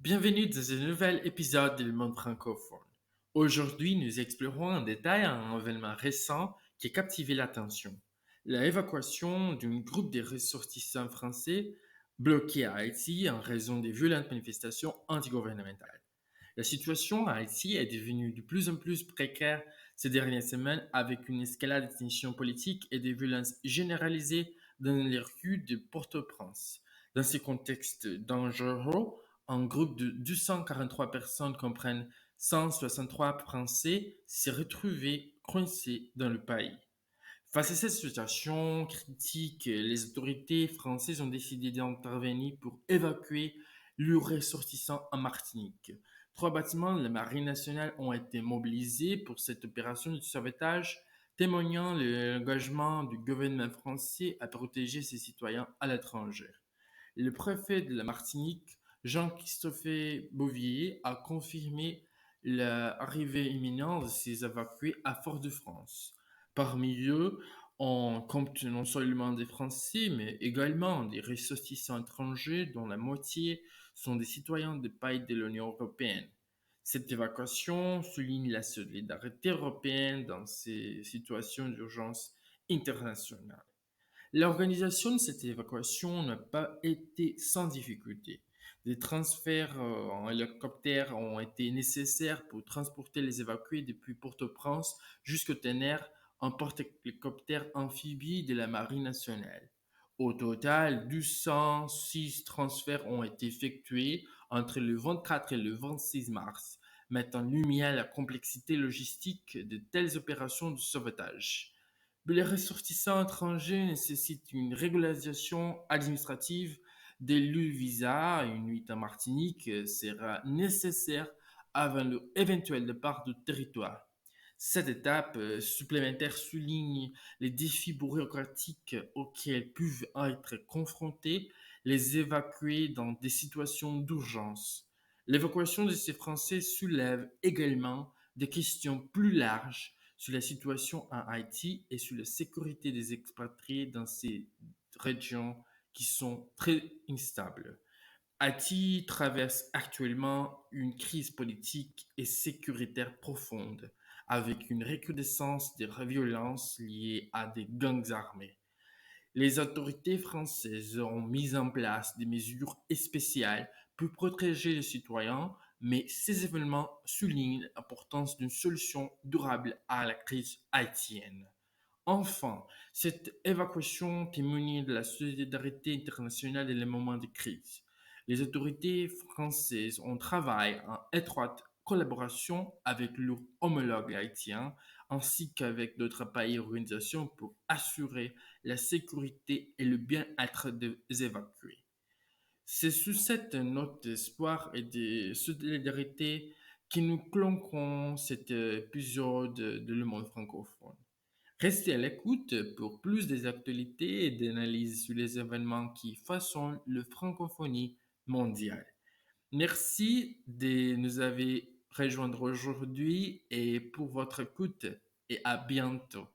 Bienvenue dans un nouvel épisode du monde francophone. Aujourd'hui, nous explorons en détail un événement récent qui a captivé l'attention. L'évacuation d'un groupe de ressortissants français bloqués à Haïti en raison des violentes manifestations antigouvernementales. La situation à Haïti est devenue de plus en plus précaire ces dernières semaines avec une escalade de tensions politiques et des violences généralisées dans les rues de Port-au-Prince. Dans ces contextes dangereux, un groupe de 243 personnes comprennent 163 Français s'est retrouvé coincé dans le pays. Face à cette situation critique, les autorités françaises ont décidé d'intervenir pour évacuer leurs ressortissants en Martinique. Trois bâtiments de la Marine nationale ont été mobilisés pour cette opération de sauvetage, témoignant l'engagement du gouvernement français à protéger ses citoyens à l'étranger. Le préfet de la Martinique, Jean-Christophe Bouvier, a confirmé l'arrivée imminente de ces évacués à Fort-de-France. Parmi eux, on compte non seulement des Français, mais également des ressortissants étrangers dont la moitié sont des citoyens des pays de l'Union européenne. Cette évacuation souligne la solidarité européenne dans ces situations d'urgence internationale. L'organisation de cette évacuation n'a pas été sans difficulté. Des transferts en hélicoptère ont été nécessaires pour transporter les évacués depuis Port-au-Prince jusqu'au Ténère en porte-hélicoptère amphibie de la Marine nationale. Au total, 206 transferts ont été effectués entre le 24 et le 26 mars, mettant en lumière la complexité logistique de telles opérations de sauvetage. Les ressortissants étrangers nécessitent une régularisation administrative des visas. Une nuit en Martinique sera nécessaire avant l'éventuel départ du territoire. Cette étape supplémentaire souligne les défis bureaucratiques auxquels peuvent être confrontés les évacués dans des situations d'urgence. L'évacuation de ces Français soulève également des questions plus larges sur la situation en Haïti et sur la sécurité des expatriés dans ces régions qui sont très instables. Haïti traverse actuellement une crise politique et sécuritaire profonde, avec une recrudescence des violences liées à des gangs armés. Les autorités françaises ont mis en place des mesures spéciales pour protéger les citoyens, mais ces événements soulignent l'importance d'une solution durable à la crise haïtienne. Enfin, cette évacuation témoigne de la solidarité internationale dans les moments de crise. Les autorités françaises ont travaillé en étroite collaboration avec leurs homologues haïtiens ainsi qu'avec d'autres pays et organisations pour assurer la sécurité et le bien-être des évacués. C'est sous cette note d'espoir et de solidarité que nous clôturons cet épisode de Le Monde francophone. Restez à l'écoute pour plus des actualités et d'analyses sur les événements qui façonnent la francophonie mondiale. Merci de nous avoir rejoindre aujourd'hui et pour votre écoute et à bientôt.